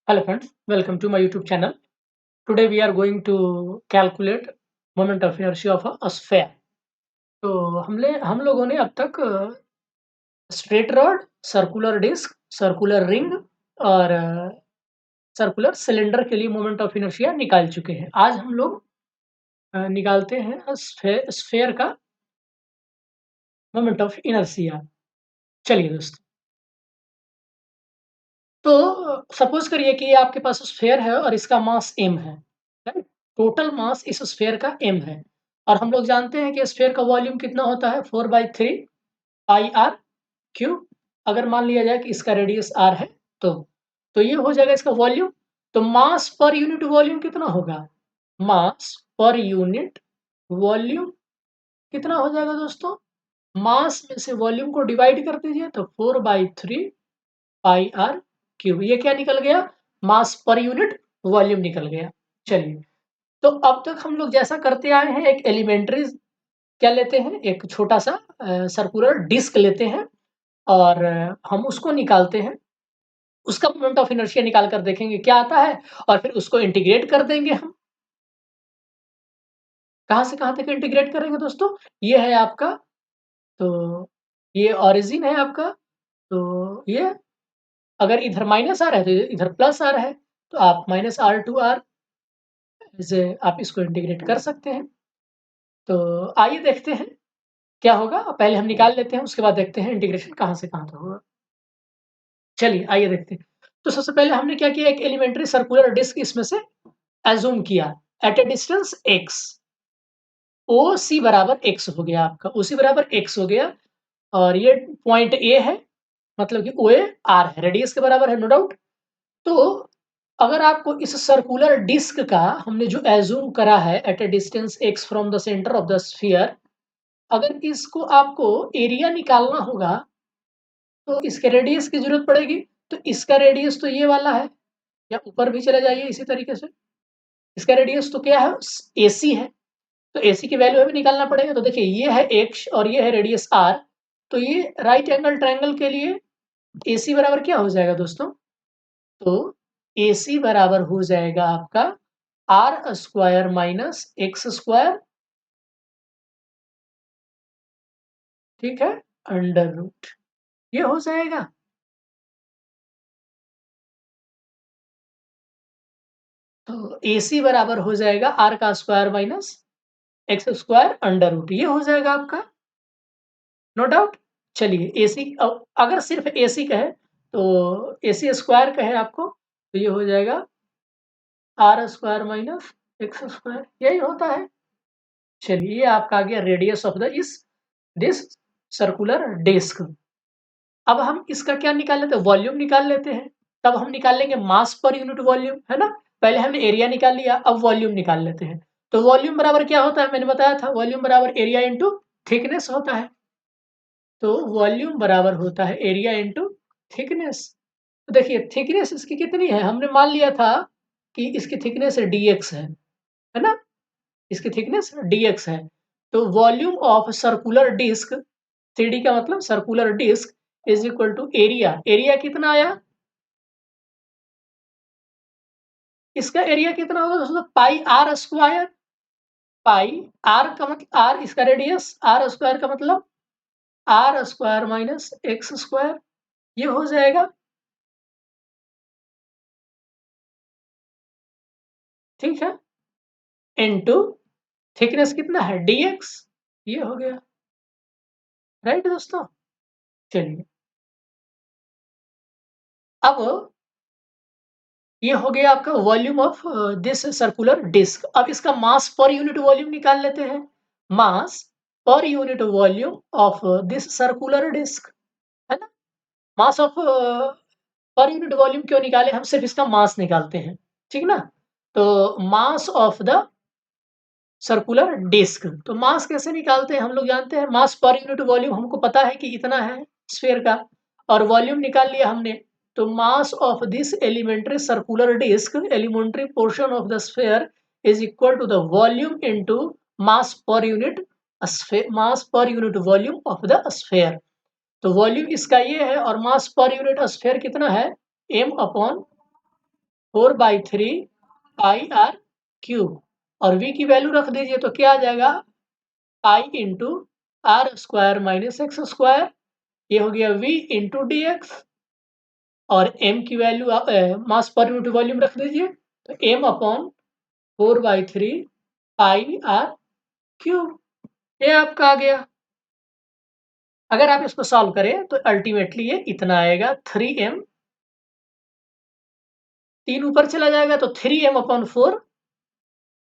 Hello friends, welcome to my YouTube channel. Today we are going to calculate moment of inertia of a sphere. तो हम लोगों ने अब तक straight rod, circular disc, circular ring और circular cylinder के लिए मोमेंट ऑफ इनर्शिया निकाल चुके हैं। आज हम लोग निकालते हैं स्फेयर का मोमेंट ऑफ इनर्शिया। चलिए दोस्तों, तो सपोज करिए कि ये आपके पास स्फेयर है और इसका मास m है, राइट? टोटल मास इस स्फेयर का m है और हम लोग जानते हैं कि स्फेयर का वॉल्यूम कितना होता है 4/3 पाई आर क्यूब। अगर मान लिया जाए कि इसका रेडियस r है तो ये हो जाएगा इसका वॉल्यूम। तो मास पर यूनिट वॉल्यूम कितना होगा? मास पर यूनिट वॉल्यूम कितना हो जाएगा दोस्तों? मास में से वॉल्यूम को डिवाइड कर दीजिए तो 4/3 पाई आर क्यूब। ये क्या निकल गया? मास पर यूनिट वॉल्यूम निकल गया। चलिए, तो अब तक हम लोग जैसा करते आए हैं, एक एलिमेंट्री क्या लेते हैं, एक छोटा सा सर्कुलर डिस्क लेते हैं और हम उसको निकालते हैं, उसका मोमेंट ऑफ इनर्शिया निकाल कर देखेंगे क्या आता है और फिर उसको इंटीग्रेट कर देंगे हम। कहाँ से कहाँ तक इंटीग्रेट करेंगे दोस्तों? ये है आपका, तो ये ओरिजिन है आपका, तो ये अगर इधर माइनस आर है तो इधर प्लस आर है, तो आप माइनस आर टू आर से आप इसको इंटीग्रेट कर सकते हैं। तो आइए देखते हैं क्या होगा। पहले हम निकाल लेते हैं, उसके बाद देखते हैं इंटीग्रेशन कहाँ से कहाँ तक होगा। चलिए आइए देखते हैं। तो सबसे पहले हमने क्या किया, एक एलिमेंट्री सर्कुलर डिस्क इसमें से एज्यूम किया एट ए डिस्टेंस x। ओ सी बराबर x हो गया, आपका ओ सी बराबर x हो गया और ये पॉइंट ए है, मतलब कि ओ ए आर है, रेडियस के बराबर है, नो डाउट। तो अगर आपको इस सर्कुलर डिस्क का हमने जो एज्यूम करा है at a distance x from the centre of the sphere, अगर इसको आपको एरिया निकालना होगा तो इसके रेडियस की जरूरत पड़ेगी। तो इसका रेडियस तो ये वाला है, या ऊपर भी चले जाइए इसी तरीके से। इसका रेडियस तो क्या है, AC है, तो AC की वैल्यू हमें निकालना पड़ेगा। तो देखिए, ये है x और ये है रेडियस r, तो ये राइट एंगल ट्रायंगल के लिए AC बराबर क्या हो जाएगा दोस्तों? तो AC बराबर हो जाएगा आपका r square minus x square, ठीक है, अंडर रूट, ये हो जाएगा। तो AC बराबर हो जाएगा r का square minus x square under root, ये हो जाएगा आपका, नो डाउट। चलिए AC, अगर सिर्फ AC कहे तो AC स्क्वायर कहे आपको तो ये हो जाएगा r square minus x square, यही होता है। चलिए, ये आपका आ गया रेडियस ऑफ द इस दिस सर्कुलर डिस्क। अब हम इसका क्या निकाल लेते हैं, वॉल्यूम निकाल लेते हैं। तब हम निकाल लेंगे मास पर यूनिट वॉल्यूम, है ना? पहले हमने एरिया निकाल लिया, अब वॉल्यूम निकाल लेते हैं। तो वॉल्यूम बराबर क्या होता है, मैंने बताया था, वॉल्यूम बराबर एरिया इंटू थिकनेस होता है। तो वॉल्यूम बराबर होता है एरिया इंटू थिकनेस। तो देखिए, थिकनेस इसकी कितनी है, हमने मान लिया था कि इसकी थिकनेस dx है ना? इसकी थिकनेस dx है। तो volume of circular disc, 3D का मतलब circular disc, is equal to area. Area कितना आया, इसका एरिया कितना होगा दोस्तों? Pi r square. Pi r का मतलब आर, इसका रेडियस, आर स्क्वायर का मतलब r square minus x square, ये हो जाएगा, ठीक है, इनटू थिकनेस कितना है dx, ये हो गया, राइट दोस्तों। चलिए, अब ये हो गया आपका volume of this circular disc. अब इसका मास पर यूनिट वॉल्यूम निकाल लेते हैं। Mass per unit volume of this circular disc, है ना? Mass of per unit volume क्यों निकाले, हम सिर्फ इसका मास निकालते हैं, ठीक ना? तो mass of the circular disc, तो मास कैसे निकालते हैं, हम लोग जानते हैं मास पर यूनिट वॉल्यूम, हमको पता है कि इतना है स्फीयर का, और वॉल्यूम निकाल लिया हमने। तो mass of this elementary circular disc, elementary portion of the sphere, is equal to the volume into mass per unit mass per unit volume of the sphere. तो वॉल्यूम इसका ये है और मास पर यूनिट स्फीयर कितना है, m upon 4/3 pi r cube, और v की value रख दीजिए तो क्या आ जाएगा, pi into r square minus x square, ये हो गया v इंटू डी एक्स, और m की वैल्यू आप मास पर यूनिट वॉल्यूम रख दीजिए, तो m upon 4/3 pi r cube, ये आपका आ गया। अगर आप इसको सॉल्व करें तो अल्टीमेटली ये इतना आएगा, 3m, 3 ऊपर चला जाएगा तो 3m upon 4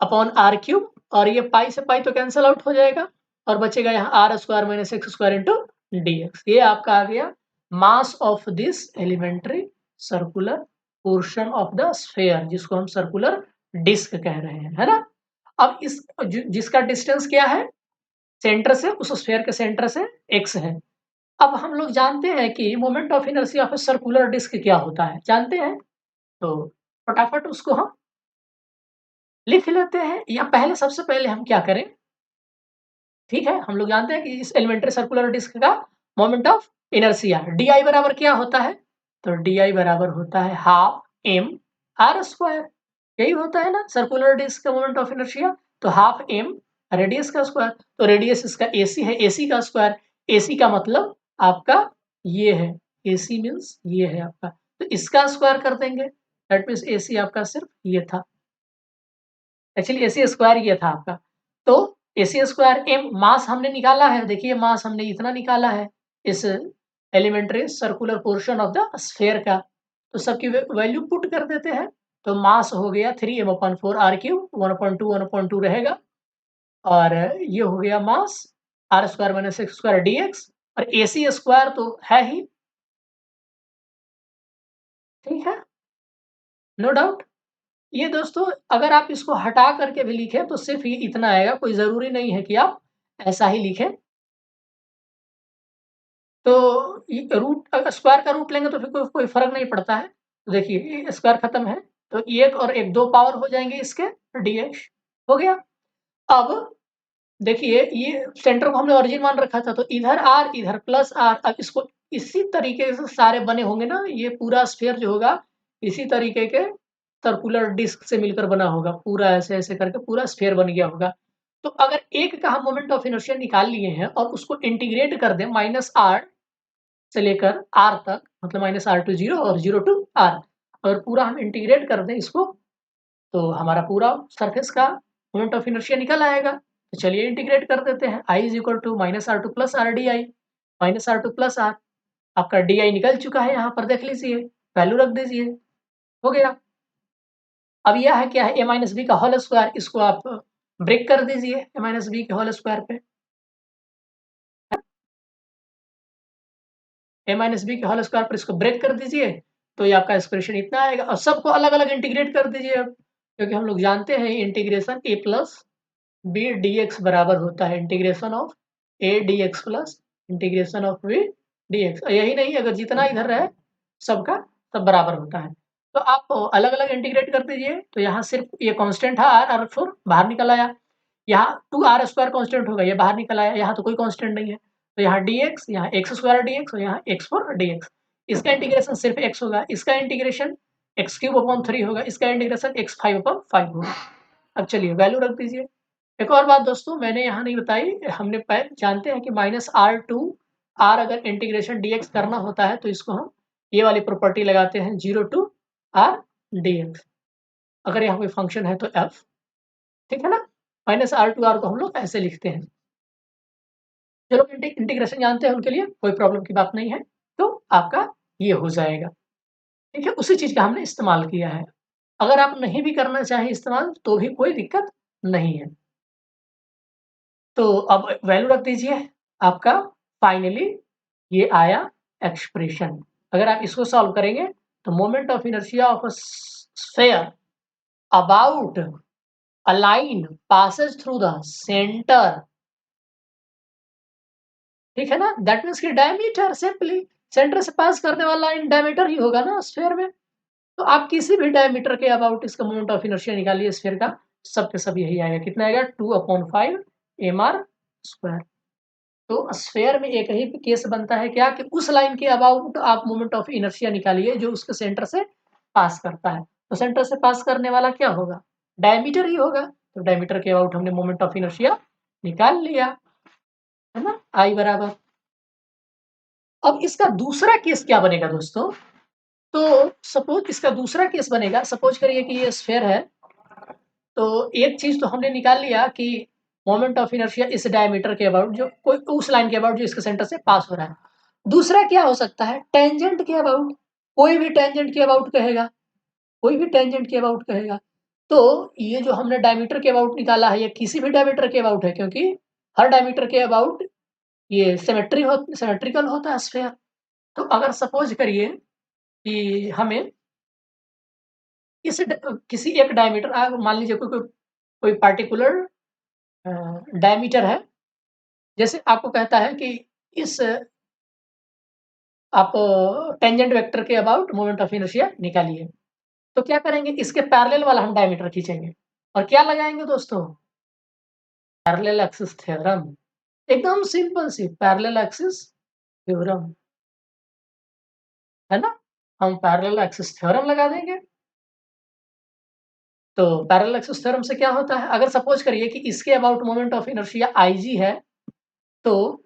upon are cube, और ये पाई से पाई तो कैंसिल आउट हो जाएगा, और बचेगा यहाँ r square minus x square into d x. ये आपका आ गया mass of this elementary circular portion of the sphere, जिसको हम सर्कुलर डिस्क कह रहे हैं, है ना। अब इस जिसका डिस्टेंस क्या है सेंटर से, उस स्फेयर के सेंटर से x है। अब हम लोग जानते हैं कि moment of inertia of a circular disc क्या होता है, जानते हैं, तो फटाफट उसको हम लिख लेते हैं। या पहले सबसे पहले हम क्या करें, ठीक है, हम लोग जानते हैं कि इस एलिमेंट्री सर्कुलर डिस्क का moment of inertia D I बराबर क्या होता है, तो डी आई बराबर होता है हाफ एम आर स्क्वायर, यही होता है ना सर्कुलर डिस्क का मोमेंट ऑफ इनर्शिया, तो हाफ एम रेडियस का स्क्वायर, तो रेडियस इसका एसी है, एसी का स्क्वायर, एसी का मतलब आपका ये है, एसी मीन्स ये है आपका, तो इसका स्क्वायर कर देंगे, दैट मीन्स एसी आपका सिर्फ ये था, एक्चुअली एसी स्क्वायर ये था आपका, तो एसी स्क्वायर एम मास हमने निकाला है, देखिए मास हमने इतना निकाला है इस elementary circular portion of the sphere का, तो सबकी वैल्यू पुट कर देते हैं, तो मास हो गया 3m/4 आर क्यूब, 1/2 रहेगा, और ये हो गया mass R square minus x square d x, और एसी स्क्वायर तो है ही, ठीक है, नो डाउट। ये दोस्तों अगर आप इसको हटा करके भी लिखें तो सिर्फ ये इतना आएगा, कोई ज़रूरी नहीं है कि आप ऐसा ही लिखें। तो रूट अगर स्क्वायर का रूट लेंगे तो फिर कोई फ़र्क नहीं पड़ता है। तो देखिए ये स्क्वायर खत्म है, तो 1 और 1 2 पावर हो जाएँगे इसके, डीएक्स हो गया। अब देखिए ये सेंटर को हमने ओरिजिन मान रखा था, तो इधर आर इधर प्लस आर, अब इसको इसी तरीके से सारे बने होंगे ना, ये पूरा स्फीयर जो होगा इसी तरीके के सर्कुलर डिस्क से मिलकर बना होगा, पूरा ऐसे-ऐसे करके पूरा स्फीयर बन गया होगा। तो अगर एक का हम मोमेंट ऑफ इनर्शिया निकाल लिए हैं और उसको इंटीग्रेट कर दें माइनस आर से लेकर आर तक, मतलब माइनस आर टू 0 और 0 टू आर, अगर पूरा हम इंटीग्रेट कर दें इसको, तो हमारा पूरा सरफेस का मोमेंट ऑफ इनर्शिया निकल आएगा। तो चलिए इंटीग्रेट कर देते हैं, I is equal to minus r to plus r d i, minus r to plus r, आपका डी आई निकल चुका है, यहाँ पर देख लीजिए, वैल्यू रख दीजिए, हो गया। अब यह है क्या है, ए माइनस बी का होल स्क्वायर, इसको आप ब्रेक कर दीजिए ए माइनस बी के होल स्क्वायर पे, ए माइनस बी के होल स्क्वायर पर इसको ब्रेक कर दीजिए, तो ये आपका एक्सप्रेशन इतना आएगा, और सबको अलग अलग इंटीग्रेट कर दीजिए अब, क्योंकि हम लोग जानते हैं integration a plus b d x बराबर होता है integration of a d x plus integration of b d x, यही नहीं अगर जितना इधर रहे सबका सब बराबर होता है, तो आप अलग अलग इंटीग्रेट कर दीजिए, तो यहाँ सिर्फ ये कांस्टेंट है आर, और फोर बाहर निकल आया, यहाँ 2r स्क्वायर कांस्टेंट होगा, ये बाहर निकल आया, यहाँ तो कोई कांस्टेंट नहीं है, तो यहाँ dx, यहाँ एक्स स्क्वायर dx, और यहाँ x4 dx, इसका इंटीग्रेशन सिर्फ x होगा, इसका इंटीग्रेशन x³ होगा, इसका इंटीग्रेशन x5/5 होगा। अब चलिए वैल्यू रख दीजिए। एक और बात दोस्तों मैंने यहाँ नहीं बताई, हमने जानते हैं कि माइनस आर टू आर अगर इंटीग्रेशन dx करना होता है तो इसको हम ये वाली प्रॉपर्टी लगाते हैं 0 टू आर dx, अगर यहाँ कोई फंक्शन है तो f, ठीक है ना, माइनस आर टू आर को हम लोग ऐसे लिखते हैं। जो लोग इंटीग्रेशन जानते हैं उनके लिए कोई प्रॉब्लम की बात नहीं है, तो आपका ये हो जाएगा, ठीक है, उसी चीज़ का हमने इस्तेमाल किया है। अगर आप नहीं भी करना चाहें इस्तेमाल तो भी कोई दिक्कत नहीं है। तो अब वैल्यू रख दीजिए, आपका फाइनली ये आया एक्सप्रेशन। अगर आप इसको सॉल्व करेंगे तो moment of inertia of a sphere about a line passes through the centre, ठीक है ना, दैट मीन्स कि डायमीटर सिंपली सेंटर से पास करने वाला लाइन डायमीटर ही होगा ना स्फीयर में, तो आप किसी भी डायमीटर के अबाउट इसका मोमेंट ऑफ इनर्शिया निकालिए स्फीयर का, सब के सब यही आएगा, कितना आएगा 2/5 mr स्क्वायर। तो स्फीयर में एक ही केस बनता है क्या कि उस लाइन के अबाउट आप मोमेंट ऑफ इनर्शिया निकालिए जो उसके सेंटर से पास करता है, तो सेंटर से पास करने वाला क्या होगा? डायमीटर ही होगा। तो डायमीटर के अबाउट हमने मोमेंट ऑफ इनर्शिया निकाल लिया, है ना, I बराबर। अब इसका दूसरा केस क्या बनेगा दोस्तों? तो सपोज इसका दूसरा केस बनेगा, सपोज करिए कि ये स्फेयर है, तो एक चीज तो हमने निकाल लिया कि मोमेंट ऑफ इनर्शिया इस डायमीटर के अबाउट, जो कोई उस लाइन के अबाउट जो इसके सेंटर से पास हो रहा है। दूसरा क्या हो सकता है? टेंजेंट के अबाउट। कोई भी टेंजेंट के अबाउट कहेगा, कोई भी टेंजेंट के अबाउट कहेगा। तो ये जो हमने डायमीटर के अबाउट निकाला है, ये किसी भी डायमीटर के अबाउट है, क्योंकि हर डायमीटर के अबाउट ये सिमेट्रिकल होता है स्फेयर। तो अगर सपोज करिए कि हमें किसी एक डायमीटर, मान लीजिए कोई कोई कोई पार्टिकुलर डायमीटर है, जैसे आपको कहता है कि इस आप टेंजेंट वेक्टर के अबाउट मोमेंट ऑफ इनर्शिया निकालिए। तो क्या करेंगे, इसके पैरेलल वाला हम डायमीटर खींचेंगे और क्या लगाएंगे दोस्तों? Parallel axis theorem. एकदम सिंपल सी पैरेलल एक्सिस थ्योरम, है ना। हम पैरेलल एक्सिस थ्योरम लगा देंगे। तो पैरेलल एक्सिस थ्योरम से क्या होता है, अगर सपोज करिए कि इसके about moment of inertia IG है, तो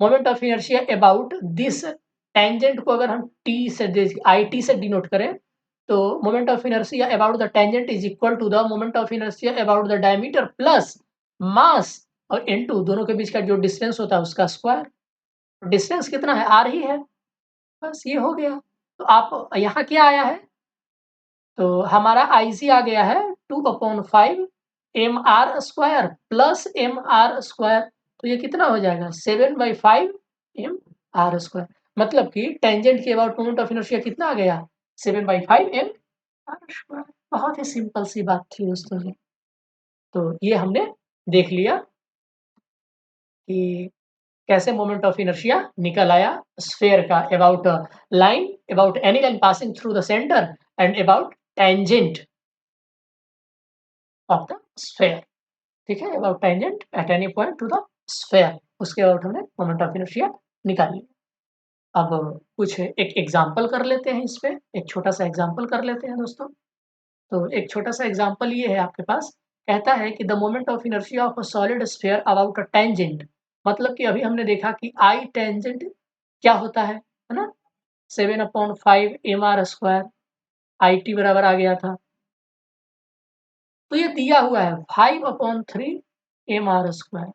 moment of inertia about this tangent को अगर हम IT से डिनोट करें, तो moment of inertia about the tangent is equal to the moment of inertia about the diameter plus mass और into दोनों के बीच का जो डिस्टेंस होता है उसका स्क्वायर। डिस्टेंस कितना है? R ही है। बस ये हो गया। तो आप यहाँ क्या आया है? तो हमारा IG आ गया है 2/5 mr² प्लस mr²। तो ये कितना हो जाएगा? 7/5 mr²। मतलब कि टेंजेंट के अबाउट मोमेंट ऑफ इनर्शिया कितना आ गया? 7/5 mr²। बहुत ही सिंपल सी बात थी दोस्तों ये। तो ये हमने देख लिया कि कैसे मोमेंट ऑफ इनर्शिया निकल आया स्फेयर का about line, about any line passing through the centre and about tangent of the sphere. ठीक है, about tangent at any point two the sphere, उसके अबाउट हमने मोमेंट ऑफ इनर्शिया निकाल लिया। अब कुछ एक एग्जांपल कर लेते हैं, इस पे एक छोटा सा एग्जांपल कर लेते हैं दोस्तों। तो एक छोटा सा एग्जांपल ये है आपके पास, कहता है कि the moment of inertia of a solid sphere about a tangent. मतलब कि अभी हमने देखा कि आई टेंजेंट क्या होता है ना, 7/5 mr²। आई टी बराबर आ गया था। तो ये दिया हुआ है 5/3 mr²।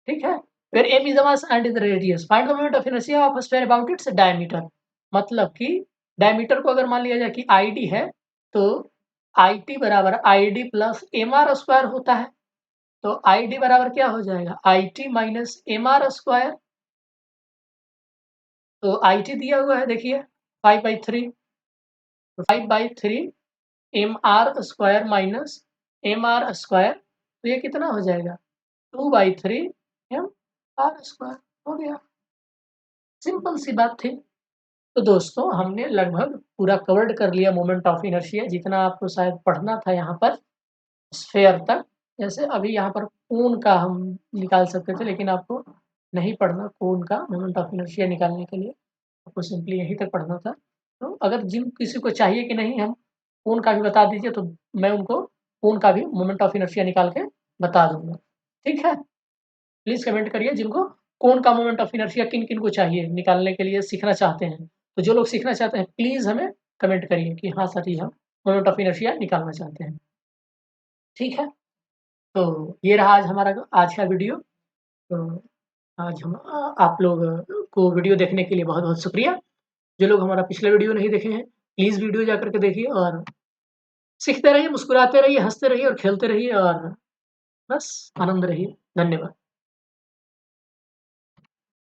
ठीक है, where m is the mass and is the radius, find the moment of inertia of a sphere about its diameter। मतलब कि डायमीटर को अगर मान लिया जाए कि ID है, तो IT बराबर ID प्लस mr² होता है। तो ID बराबर क्या हो जाएगा? IT minus mr²। तो IT दिया हुआ है, देखिए 5/3, तो 5/3 mr² माइनस mr², तो ये कितना हो जाएगा? 2/3 mr²। हो गया, सिंपल सी बात थी। तो दोस्तों हमने लगभग पूरा कवर्ड कर लिया मोमेंट ऑफ इनर्शिया, जितना आपको शायद पढ़ना था यहाँ पर स्फेयर तक। जैसे अभी यहाँ पर कोन का हम निकाल सकते थे, लेकिन आपको नहीं पढ़ना कोन का मोमेंट ऑफ इनर्शिया निकालने के लिए, आपको सिंपली यहीं तक पढ़ना था। तो अगर जिन किसी को चाहिए कि नहीं हम कोन का भी बता दीजिए, तो मैं उनको कोन का भी मोमेंट ऑफ इनर्शिया निकाल के बता दूंगा। ठीक है, प्लीज़ कमेंट करिए जिनको कोन का मोमेंट ऑफ इनर्शिया किन-किन को चाहिए निकालने के लिए, सीखना चाहते हैं। तो जो लोग सीखना चाहते हैं प्लीज़ हमें कमेंट करिए कि हाँ सर जी, हम मोमेंट ऑफ इनर्शिया निकालना चाहते हैं। ठीक है? तो ये रहा आज हमारा आज का वीडियो। तो आज हम आप लोग को वीडियो देखने के लिए बहुत-बहुत शुक्रिया। जो लोग हमारा पिछला वीडियो नहीं देखे हैं, प्लीज़ वीडियो जाकर के देखिए और सीखते रहिए, मुस्कुराते रहिए, हँसते रहिए और खेलते रहिए और बस आनंद रहिए। धन्यवाद।